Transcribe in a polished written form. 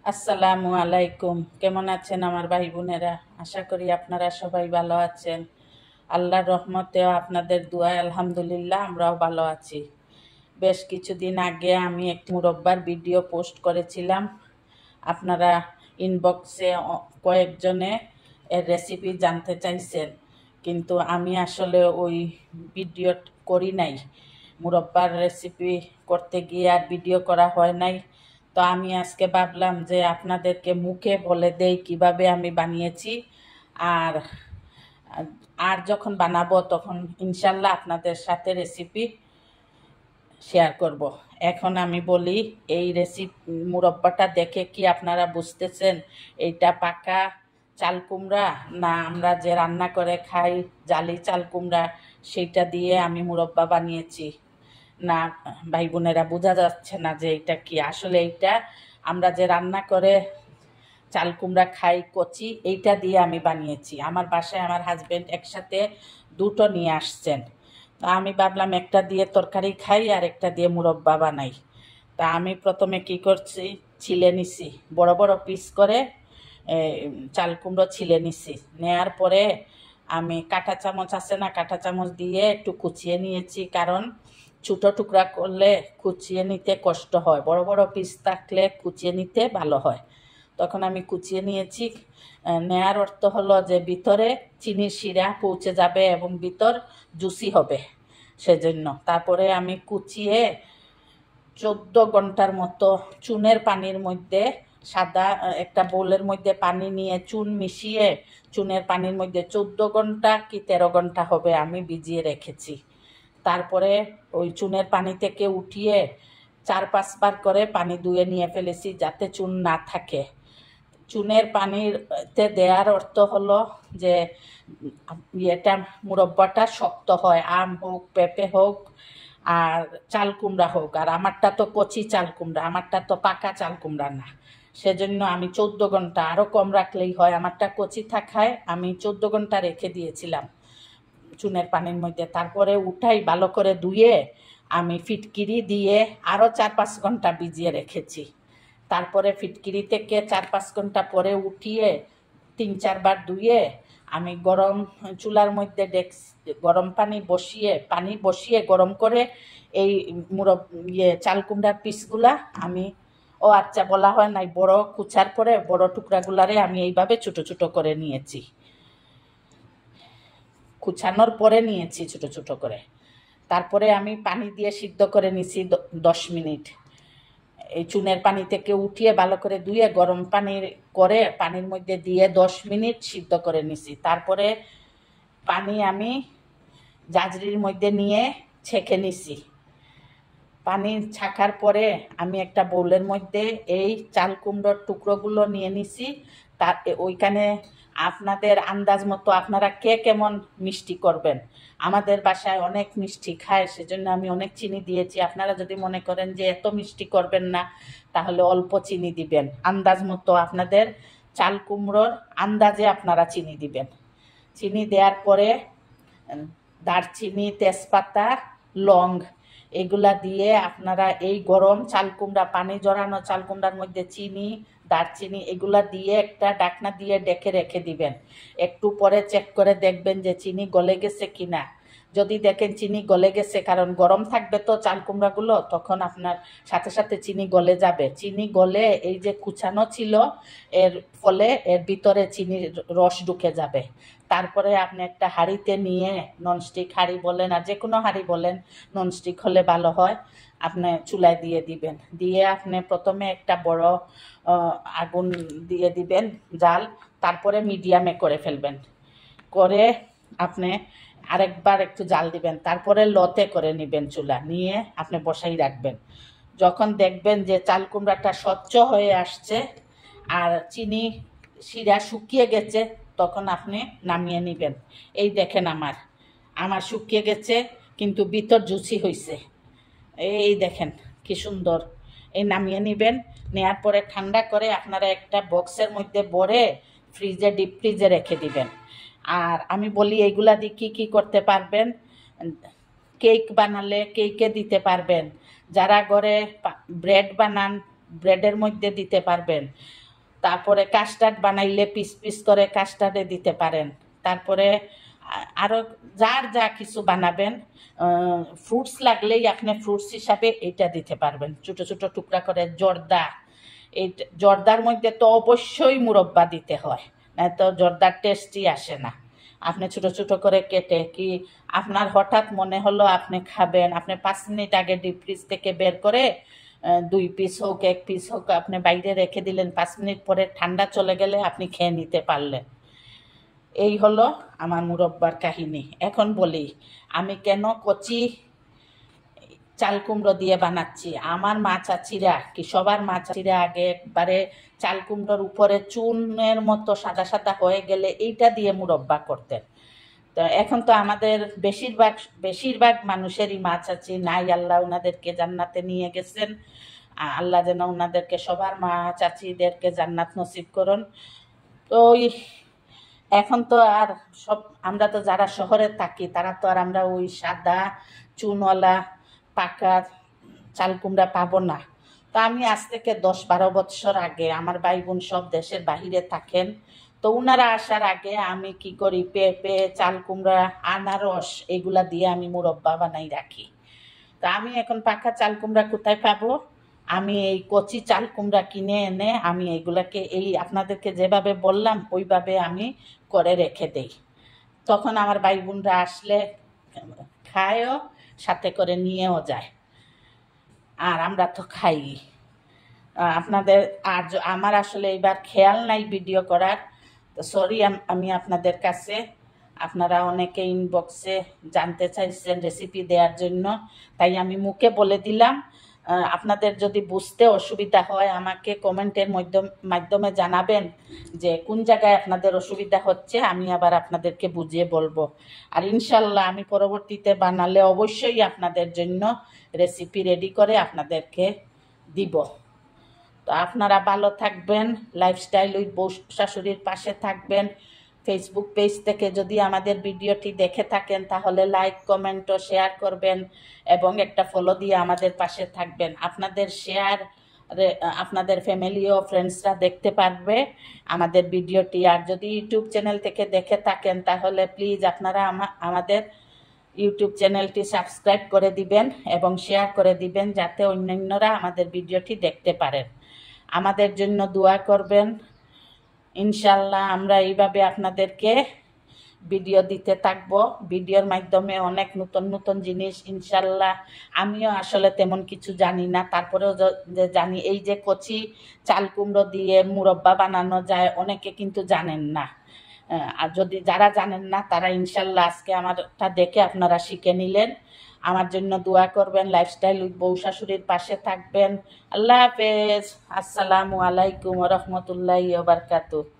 আসসালামু আলাইকুম। কেমন আছেন আমার ভাই বোনেরা? আশা করি আপনারা সবাই ভালো আছেন। আল্লাহর রহমতেও আপনাদের দোয়ায় আলহামদুলিল্লাহ আমরাও ভালো আছি। বেশ কিছুদিন আগে আমি একটি মুরব্বার ভিডিও পোস্ট করেছিলাম। আপনারা ইনবক্সে কয়েকজনে এর রেসিপি জানতে চাইছেন, কিন্তু আমি আসলে ওই ভিডিও করি নাই। মুরব্বার রেসিপি করতে গিয়ে আর ভিডিও করা হয় নাই। তো আমি আজকে ভাবলাম যে আপনাদেরকে মুখে বলে দেই কিভাবে আমি বানিয়েছি। আর আর যখন বানাবো তখন ইনশাল্লাহ আপনাদের সাথে রেসিপি শেয়ার করব। এখন আমি বলি, এই মুরব্বাটা দেখে কি আপনারা বুঝতেছেন এইটা পাকা চাল কুমড়া না আমরা যে রান্না করে খাই জালি চাল কুমড়া, সেইটা দিয়ে আমি মুরব্বা বানিয়েছি? না ভাই বোনেরা, বোঝা যাচ্ছে না যে এটা কি? আসলে এইটা আমরা যে রান্না করে চাল কুমড়া খাই কচি, এইটা দিয়ে আমি বানিয়েছি। আমার বাসায় আমার হাজবেন্ড একসাথে দুটো নিয়ে আসছেন। তা আমি ভাবলাম একটা দিয়ে তরকারি খাই আর একটা দিয়ে মুরব্বা বানাই। তা আমি প্রথমে কি করছি, ছিলে নিছি বড় বড় পিস করে। চাল কুমড়ো ছিলে নিছি, নেয়ার পরে আমি কাঁটা চামচ আছে না, কাঁটা চামচ দিয়ে একটু কুচিয়ে নিয়েছি, কারণ ছোটো টুকরা করলে কুচিয়ে নিতে কষ্ট হয়, বড় বড় পিস থাকলে কুচিয়ে নিতে ভালো হয়। তখন আমি কুচিয়ে নিয়েছি। নেয়ার অর্থ হলো যে ভিতরে চিনির শিরা পৌঁছে যাবে এবং ভিতর জুসি হবে, সেজন্য। তারপরে আমি কুচিয়ে 14 ঘন্টার মতো চুনের পানির মধ্যে, সাদা একটা বোলের মধ্যে পানি নিয়ে চুন মিশিয়ে চুনের পানির মধ্যে 14 ঘন্টা কি 13 ঘন্টা হবে আমি ভিজিয়ে রেখেছি। তারপরে ওই চুনের পানি থেকে উঠিয়ে 4-5 বার করে পানি ধুয়ে নিয়ে ফেলেছি, যাতে চুন না থাকে। চুনের পানিতে দেওয়ার অর্থ হলো যে এটা মুরব্বাটা শক্ত হয়, আম হোক পেঁপে হোক আর চাল কুমড়া হোক। আর আমারটা তো কচি চাল কুমড়া, আমারটা তো পাকা চাল কুমড়া না, সেজন্য আমি 14 ঘন্টা, আরও কম রাখলেই হয়। আমারটা কচি থাকায় আমি 14 ঘন্টা রেখে দিয়েছিলাম চুনের পানির মধ্যে। তারপরে উঠাই ভালো করে ধুয়ে আমি ফিটকিরি দিয়ে আরও 4-5 ঘন্টা ভিজিয়ে রেখেছি। তারপরে ফিটকিরি থেকে 4-5 ঘন্টা পরে উঠিয়ে 3-4 বার ধুয়ে আমি গরম চুলার মধ্যে গরম পানি বসিয়ে গরম করে এই চাল কুমড়ার পিসগুলা আমি, ও আচ্ছা বলা হয় নাই, বড় কুচার পরে বড় টুকরাগুলারে আমি এইভাবে ছোট ছোট করে নিয়েছি, কুচানোর পরে নিয়েছি ছোট ছোট করে। তারপরে আমি পানি দিয়ে সিদ্ধ করে নিছি 10 মিনিট। এই চুনের পানি থেকে উঠিয়ে ভালো করে ধুয়ে গরম পানির মধ্যে দিয়ে 10 মিনিট সিদ্ধ করে নিছি। তারপরে পানি আমি জাজরির মধ্যে নিয়ে ছেঁকে নিছি। পানি ছাকার পরে আমি একটা বোলের মধ্যে এই চাল কুমড়োর টুকরোগুলো নিয়ে নিছি। তার ওইখানে আপনাদের আন্দাজ মতো আপনারা কে কেমন মিষ্টি করবেন। আমাদের বাসায় অনেক মিষ্টি খায়, সেজন্য আমি অনেক চিনি দিয়েছি। আপনারা যদি মনে করেন যে এত মিষ্টি করবেন না, তাহলে অল্প চিনি দিবেন। আন্দাজ মতো আপনাদের চাল কুমড়োর আন্দাজে আপনারা চিনি দিবেন। চিনি দেওয়ার পরে দারচিনি, তেজপাতা, লং এগুলা দিয়ে আপনারা এই গরম চাল কুমড়া, পানি জড়ানো চাল কুমড়ার মধ্যে চিনি, দারচিনি এগুলা দিয়ে একটা ঢাকনা দিয়ে ডেকে রেখে দিবেন। একটু পরে চেক করে দেখবেন যে চিনি গলে গেছে কিনা। যদি দেখেন চিনি গলে গেছে, কারণ গরম থাকবে তো চাল কুমড়াগুলো, তখন আপনার সাথে সাথে চিনি গলে যাবে। চিনি গলে এই যে কুচানো ছিল, এর ফলে এর ভিতরে চিনির রস ঢুকে যাবে। তারপরে আপনি একটা হাঁড়িতে নিয়ে, ননস্টিক হাঁড়ি বলেন আর যে কোনো হাঁড়ি বলেন, ননস্টিক হলে ভালো হয়, আপনি চুলায় দিয়ে দিবেন। দিয়ে আপনি প্রথমে একটা বড় আগুন দিয়ে দিবেন জাল, তারপরে মিডিয়ামে করে ফেলবেন। করে আপনি আরেকবার একটু জাল দিবেন, তারপরে লতে করে নেবেন চুলা, নিয়ে আপনি বসাই রাখবেন। যখন দেখবেন যে চাল কুমড়াটা স্বচ্ছ হয়ে আসছে আর চিনি শিরা শুকিয়ে গেছে, তখন আপনি নামিয়ে নেবেন। এই দেখেন আমার শুকিয়ে গেছে, কিন্তু ভিতর জুসি হয়েছে। এই দেখেন কি সুন্দর। এই নামিয়ে নেবেন। নেওয়ার পরে ঠান্ডা করে আপনারা একটা বক্সের মধ্যে ভরে ডিপ ফ্রিজে রেখে দিবেন। আর আমি বলি এইগুলা দিয়ে কী কী করতে পারবেন। কেক বানালে কেকে দিতে পারবেন। যারা ঘরে ব্রেড বানান, ব্রেডের মধ্যে দিতে পারবেন। তারপরে কাস্টার্ড বানাইলে পিস পিস করে কাস্টার্ডে দিতে পারেন। তারপরে আরও যার যা কিছু বানাবেন, ফ্রুটস লাগলেই আপনি ফ্রুটস হিসাবে এইটা দিতে পারবেন, ছোটো ছোটো টুকরা করে। জর্দা, এই জর্দার মধ্যে তো অবশ্যই মুরব্বা দিতে হয়, না তো জর্দার টেস্টই আসে না। আপনি ছোটো ছোটো করে কেটে, কি আপনার হঠাৎ মনে হলো আপনি খাবেন, আপনি 5 মিনিট আগে ডিপ ফ্রিজ থেকে বের করে 2 পিস হোক 1 পিস হোক আপনি বাইরে রেখে দিলেন, 5 মিনিট পরে ঠান্ডা চলে গেলে আপনি খেয়ে নিতে পারলেন। এই হলো আমার মুরব্বার কাহিনী। এখন বলি আমি কেন কচি চাল কুমড়ো দিয়ে বানাচ্ছি। আমার মা চাচিরা, কি সবার মা চাচিরা আগে একবারে চাল কুমড়োর উপরে চুনের মতো সাদা সাদা হয়ে গেলে এইটা দিয়ে মুরব্বা করতেন। তো এখন তো আমাদের বেশিরভাগ মানুষেরই মা চাচি নাই, আল্লাহ ওনাদেরকে জান্নাতে নিয়ে গেছেন। আল্লাহ যেন ওনাদেরকে, সবার মা চাচিদেরকে জান্নাত নসিব করুন। তো এখন তো আর সব, আমরা তো যারা শহরে থাকি তারা তো আর আমরা ওই সাদা চুনওয়ালা পাকা চাল কুমড়া পাবো না। তো আমি আজ থেকে 10-12 বছর আগে, আমার ভাই বোন সব দেশের বাহিরে থাকেন, তো ওনারা আসার আগে আমি কি করি, পেঁপে, চাল কুমড়া, আনারস এগুলা দিয়ে আমি মুরব্বা বানাই রাখি। তা আমি এখন পাকা চাল কুমড়া কোথায় পাবো? আমি এই কচি চাল কুমড়া কিনে এনে আমি এইগুলাকে, এই আপনাদেরকে যেভাবে বললাম ওইভাবে আমি করে রেখে দেই। তখন আমার ভাই বোনরা আসলে খায়ও, সাথে করে নিয়েও যায়, আর আমরা তো খাই। আপনাদের আর আমার আসলে এইবার খেয়াল নাই ভিডিও করার, তো সরি আমি আপনাদের কাছে। আপনারা অনেকে ইনবক্সে জানতে চাইছেন রেসিপি দেওয়ার জন্য, তাই আমি মুখে বলে দিলাম। আপনাদের যদি বুঝতে অসুবিধা হয় আমাকে কমেন্টের মাধ্যমে জানাবেন যে কোন জায়গায় আপনাদের অসুবিধা হচ্ছে, আমি আবার আপনাদেরকে বুঝিয়ে বলবো। আর ইনশাল্লাহ আমি পরবর্তীতে বানালে অবশ্যই আপনাদের জন্য রেসিপি রেডি করে আপনাদেরকে দিব। তো আপনারা ভালো থাকবেন, লাইফস্টাইল উইথ বউ শাশুড়ির পাশে থাকবেন। ফেসবুক পেজ থেকে যদি আমাদের ভিডিওটি দেখে থাকেন তাহলে লাইক, কমেন্ট ও শেয়ার করবেন এবং একটা ফলো দিয়ে আমাদের পাশে থাকবেন। আপনাদের শেয়ার আপনাদের ফ্যামিলি ও ফ্রেন্ডসরা দেখতে পারবে আমাদের ভিডিওটি। আর যদি ইউটিউব চ্যানেল থেকে দেখে থাকেন তাহলে প্লিজ আপনারা আমাদের ইউটিউব চ্যানেলটি সাবস্ক্রাইব করে দিবেন এবং শেয়ার করে দিবেন, যাতে অন্যান্যরা আমাদের ভিডিওটি দেখতে পারেন। আমাদের জন্য দোয়া করবেন। ইনশাল্লাহ আমরা এইভাবে আপনাদেরকে ভিডিও দিতে থাকবো। ভিডিওর মাধ্যমে অনেক নতুন নতুন জিনিস, ইনশাল্লাহ আমিও আসলে তেমন কিছু জানি না, তারপরেও যে জানি এই যে কচি চাল কুমড়ো দিয়ে মুরব্বা বানানো যায়, অনেকে কিন্তু জানেন না। আর যদি যারা জানেন না তারা ইনশাল্লাহ আজকে আমারটা দেখে আপনারা শিখে নিলেন। আমার জন্য দোয়া করবেন, লাইফস্টাইল উইথ বউ শাশুড়ির পাশে থাকবেন। আল্লাহ হাফেজ। আসসালামু আলাইকুম ওয়া রাহমাতুল্লাহি ওয়া বারাকাতুহু।